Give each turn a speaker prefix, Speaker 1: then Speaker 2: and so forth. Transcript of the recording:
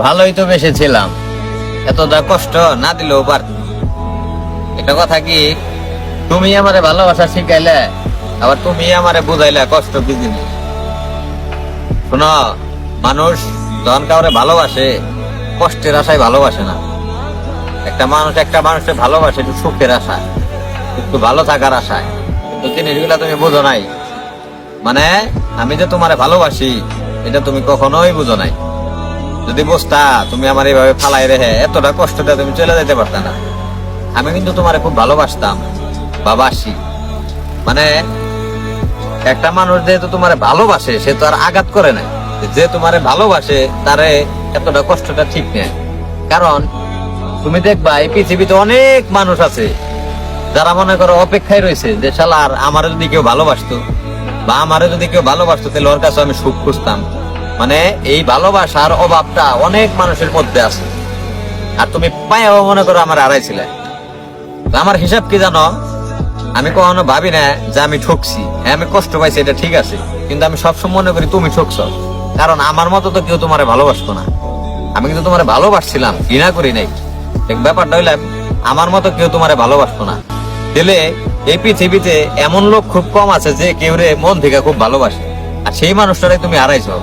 Speaker 1: ভালোই তো বেসেছিলাম, এতটা কষ্ট না দিলেও পারত। এটা কথা কি, তুমি আমারে ভালোবাসা শিখাইলে, আবার তুমি আমারে বুঝাইলে কষ্ট কি জিনিস। শোনো, মানুষ যখন কাউরে ভালোবাসে কষ্টের আশায় ভালোবাসে না। একটা মানুষকে ভালোবাসে একটু সুখের আশায়, একটু ভালো থাকার আশায়। কিন্তু জিনিসগুলা তুমি বুঝো নাই। মানে আমি যে তোমারে ভালোবাসি এটা তুমি কখনোই বুঝো নাই। যদি বুঝতা তুমি আমার এইভাবে ফালাই রেখে এতটা কষ্টটা তুমি চলে যেতে পারতা না। আমি কিন্তু তোমারে খুব ভালোবাসতাম বা বাসি। মানে একটা মানুষ যেহেতু তোমারে ভালোবাসে সে তো আর আঘাত করে না। যে তোমারে ভালোবাসে তারে এতটা কষ্টটা ঠিক নেই। কারণ তুমি দেখবা এই পৃথিবীতে অনেক মানুষ আছে যারা মনে করো অপেক্ষায় রয়েছে যে শালার আমারে যদি কেউ ভালোবাসতো বা আমারে যদি কেউ ভালোবাসতো তাহলে ওর কাছে আমি সুখ খুঁজতাম। মানে এই ভালোবাসার অভাবটা অনেক মানুষের মধ্যে আছে। আর তুমি পায়াও মনে করো আমার হারাইছিলে। আমার হিসাব কি জানো, আমি কখনো ভাবি না যে আমি ঠকছি। হ্যাঁ, আমি কষ্ট পাইছি, এটা ঠিক আছে, কিন্তু আমি সবসময় মনে করি তুমি ঠকছ। কারণ আমার মতো তো কেউ তোমারে ভালোবাসতো না। আমি কিন্তু তোমারে ভালোবাসছিলাম, ঘৃণা করি নাই। ব্যাপারটা হইলাম আমার মতো কেউ তোমারে ভালোবাসতো না। দিলে এই পৃথিবীতে এমন লোক খুব কম আছে যে কেউ রে মন থেকে খুব ভালোবাসে, আর সেই মানুষটারে তুমি হারাইছো।